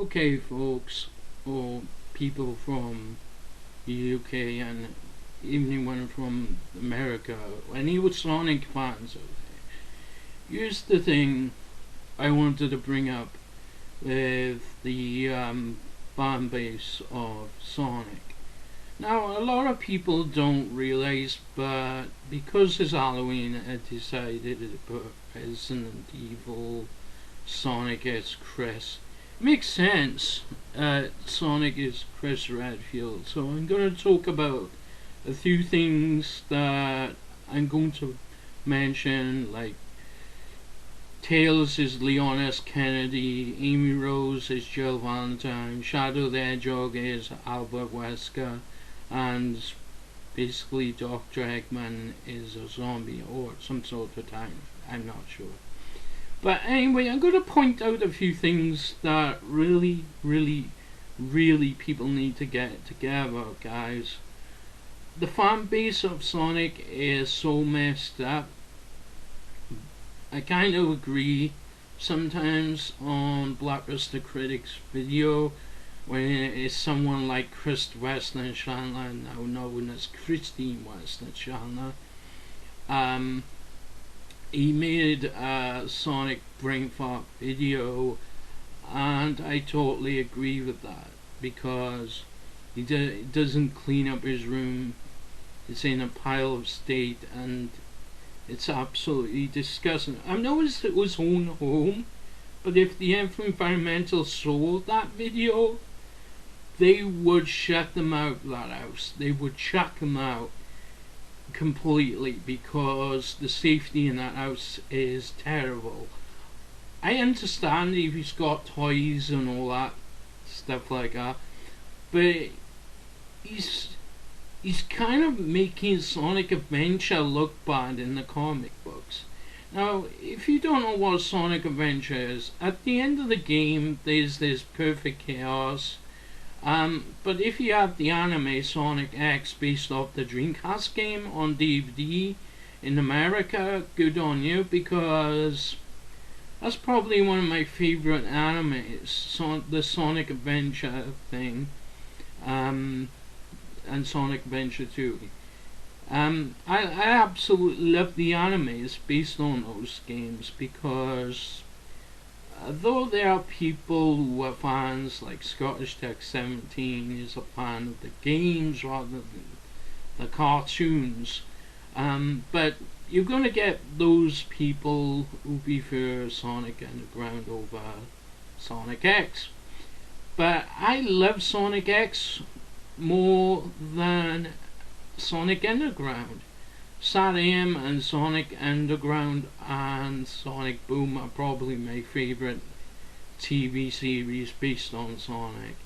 Okay, folks, or people from the UK and even anyone from America, any with Sonic fans out there. Here's the thing I wanted to bring up with the fan base of Sonic. Now, a lot of people don't realize, but because it's Halloween, I decided to put Resident Evil Sonic as Chris. Makes sense. Sonic is Chris Redfield, so I'm going to talk about a few things that I'm going to mention, like Tails is Leon S. Kennedy, Amy Rose is Jill Valentine, Shadow the Hedgehog is Albert Wesker, and basically Dr. Eggman is a zombie or some sort of time. I'm not sure. But anyway, I'm going to point out a few things that really people need to get together, guys. The fan base of Sonic is so messed up. I kind of agree sometimes on Blacklisted Critics video when it is someone like Chris Western Chandler, now known as Christine Western Chandler. He made a Sonic brain fart video, and I totally agree with that because he doesn't clean up his room. It's in a pile of state, and it's absolutely disgusting. I know it's his own home, but if the environmental sold that video, they would shut them out of that house. They would chuck them out completely because the safety in that house is terrible. I understand if he's got toys and all that stuff like that, but he's kind of making Sonic Adventure look bad in the comic books. Now, if you don't know what Sonic Adventure is, at the end of the game there's this perfect chaos. But if you have the anime Sonic X based off the Dreamcast game on DVD in America, good on you, because that's probably one of my favorite animes, the Sonic Adventure thing, and Sonic Adventure 2. I absolutely love the animes based on those games because though there are people who are fans, like Scottish Tech 17 is a fan of the games rather than the cartoons, but you're going to get those people who prefer Sonic Underground over Sonic X. But I love Sonic X more than Sonic Underground. SatAM and Sonic Underground and Sonic Boom are probably my favourite TV series based on Sonic.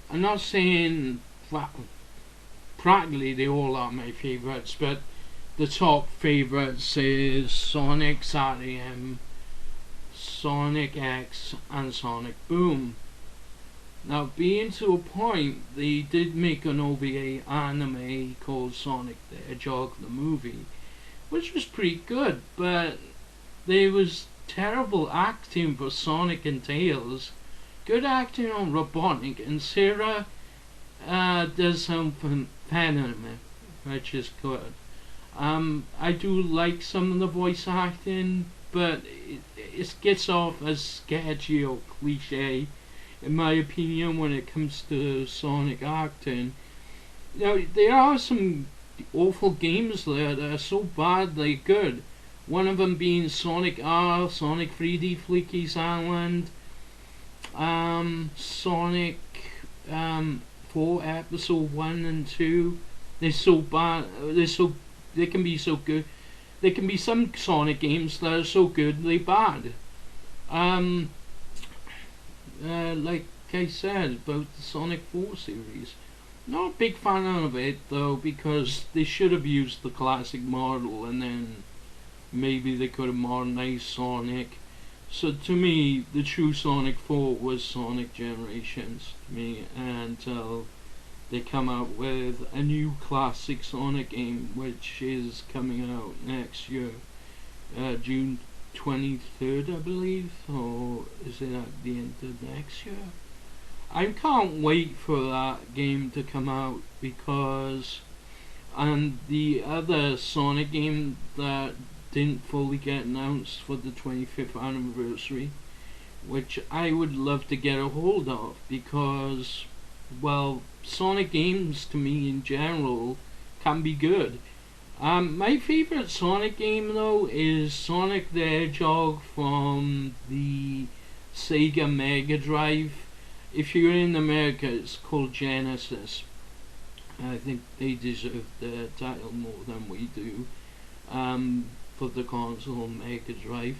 I'm not saying practically they all are my favourites, but the top favourites is Sonic, SatAM, Sonic X and Sonic Boom. Now, being to a point, they did make an OVA anime called Sonic the Hedgehog the movie, which was pretty good, but there was terrible acting for Sonic and Tails, good acting on Robotnik, and Sarah does some Venom, which is good. I do like some of the voice acting, but it gets off as sketchy or cliche in my opinion when it comes to Sonic acting. Now, there are some awful games there that are so bad they're good. One of them being Sonic R, Sonic 3D Flicky's Island, Sonic 4 Episode 1 and 2. They're so bad, they can be so good. There can be some Sonic games that are so good they're bad. Like I said about the Sonic 4 series, not a big fan of it though, because they should have used the classic model and then maybe they could have modernized Sonic. So to me, the true Sonic 4 was Sonic Generations to me until they come out with a new classic Sonic game, which is coming out next year, June 23rd, I believe, or is it at the end of next year? I can't wait for that game to come out because, and the other Sonic game that didn't fully get announced for the 25th anniversary, which I would love to get a hold of because, well, Sonic games to me in general can be good. My favorite Sonic game though is Sonic the Hedgehog from the Sega Mega Drive. If you're in America, it's called Genesis. I think they deserve the title more than we do. For the console Mega Drive,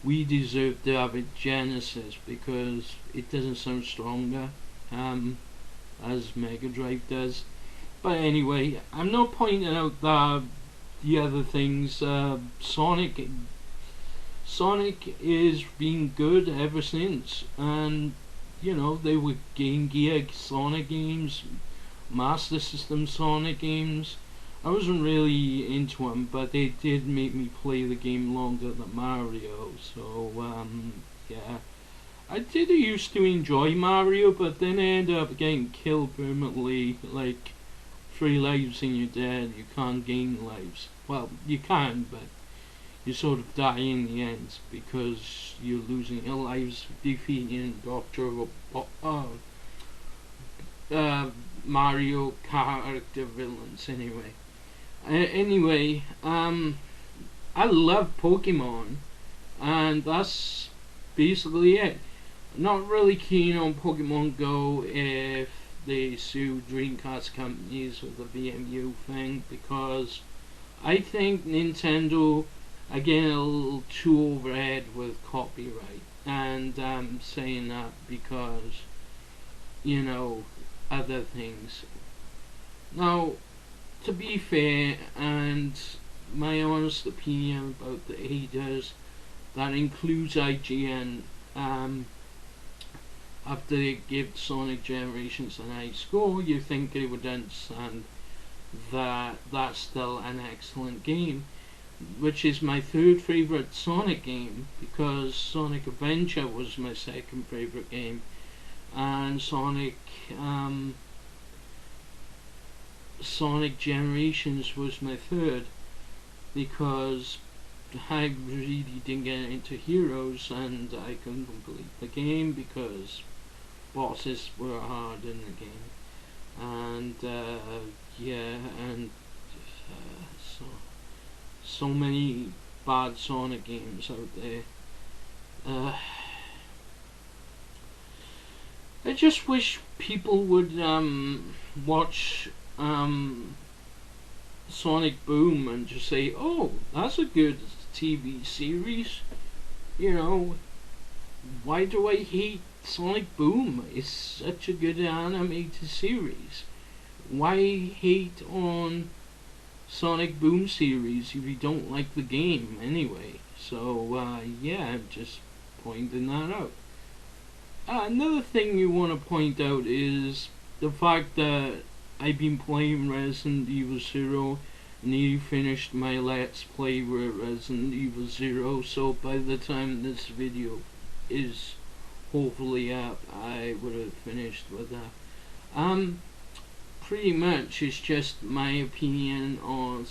we deserve to have it Genesis because it doesn't sound stronger as Mega Drive does. But anyway, I'm not pointing out the other things. Sonic is been good ever since, and you know, they were Game Gear Sonic games, Master System Sonic games. I wasn't really into them, but they did make me play the game longer than Mario. So yeah, I did used to enjoy Mario, but then I ended up getting killed permanently. Like 3 lives and you're dead. You can't gain lives. Well, you can, but you sort of die in the end because you're losing your lives defeating Mario character villains. Anyway, I love Pokemon, and that's basically it. Not really keen on Pokemon Go if they sue Dreamcast companies with the VMU thing, because I think Nintendo are getting a little too overhead with copyright, and I'm saying that because, you know, other things. Now, to be fair, and my honest opinion about the haters, that includes IGN, after they give Sonic Generations a high score, you think they would understand that that's still an excellent game, which is my 3rd favourite Sonic game, because Sonic Adventure was my 2nd favourite game, and Sonic Generations was my 3rd, because I really didn't get into Heroes and I couldn't complete the game because bosses were hard in the game, and yeah, and so many bad Sonic games out there. I just wish people would watch Sonic Boom and just say, oh, that's a good TV series. You know, why do I hate Sonic Boom? It's such a good animated series. Why hate on Sonic Boom series if you don't like the game anyway? So yeah, I'm just pointing that out. Another thing you want to point out is the fact that I've been playing Resident Evil 0, nearly finished my Let's Play with Resident Evil 0, so by the time this video is hopefully up, I would have finished with that. Pretty much it's just my opinion on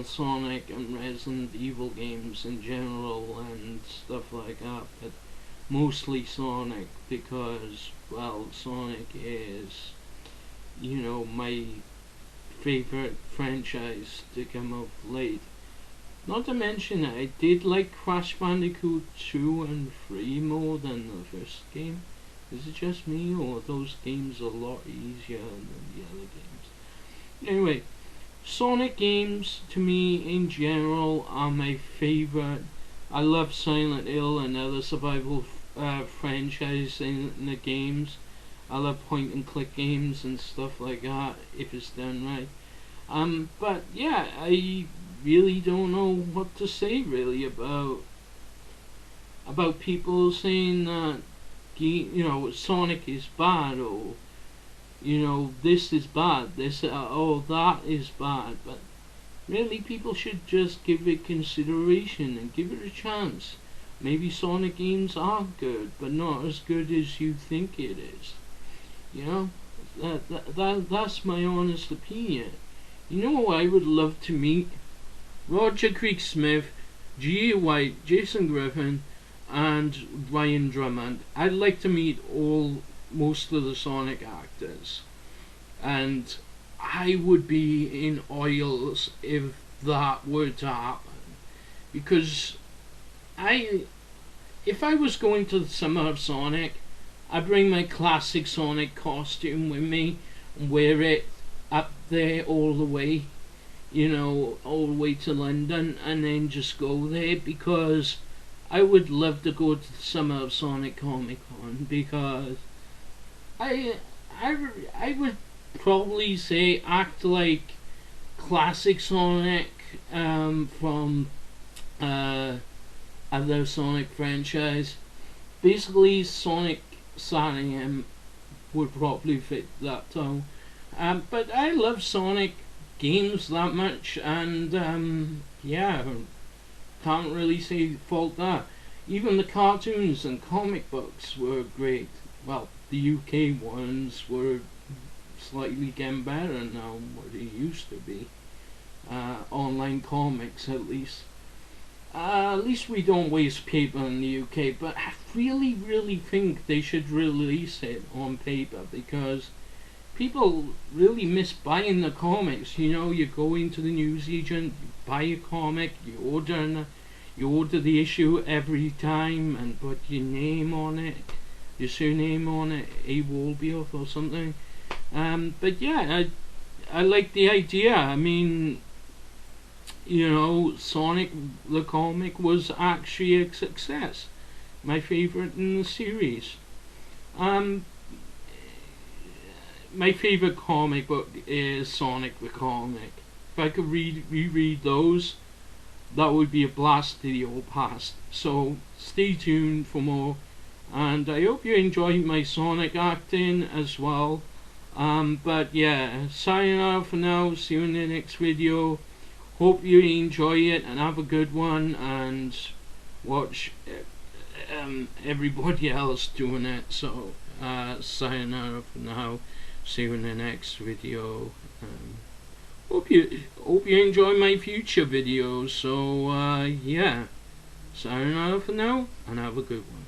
Sonic and Resident Evil games in general and stuff like that, but mostly Sonic because, well, Sonic is, you know, my favorite franchise to come of late. Not to mention that I did like Crash Bandicoot 2 and 3 more than the first game. Is it just me, or are those games a lot easier than the other games? Anyway, Sonic games to me in general are my favorite. I love Silent Hill and other survival franchise in the games. I love point and click games and stuff like that if it's done right. But yeah, I really don't know what to say really about people saying that, you know, Sonic is bad, or, you know, this is bad, this that is bad. But really people should just give it consideration and give it a chance. Maybe Sonic games are good, but not as good as you think it is. You know, that's my honest opinion. You know who I would love to meet? Roger Creek Smith, G.A. White, Jason Griffin, and Ryan Drummond. I'd like to meet most of the Sonic actors, and I would be in oils if that were to happen, because if I was going to the Summer of Sonic, I'd bring my classic Sonic costume with me and wear it up there all the way, all the way to London, and then just go there, because I would love to go to the Summer of Sonic Comic Con, because I would probably say act like classic Sonic from other Sonic franchise. Basically, Sonic SAM would probably fit that tone. But I love Sonic games that much, and yeah, can't really say fault that. Even the cartoons and comic books were great. Well, the UK ones were slightly getting better now than what they used to be. Online comics, at least. At least we don't waste paper in the UK, but I really think they should release it on paper, because people really miss buying the comics. You go into the newsagent, you buy a comic, you order the issue every time and put your name on it, your surname on it, A. Wolbioff or something. But yeah, I like the idea. I mean, Sonic the comic was actually a success. My favorite in the series. My favorite comic book is Sonic the Comic. If I could reread those, that would be a blast to the old past. So stay tuned for more, and I hope you enjoyed my Sonic acting as well. But yeah, signing off for now. See you in the next video. Hope you enjoy it and have a good one, and watch everybody else doing it. So signing off for now. See you in the next video. Hope you enjoy my future videos. So yeah, signing off for now, and have a good one.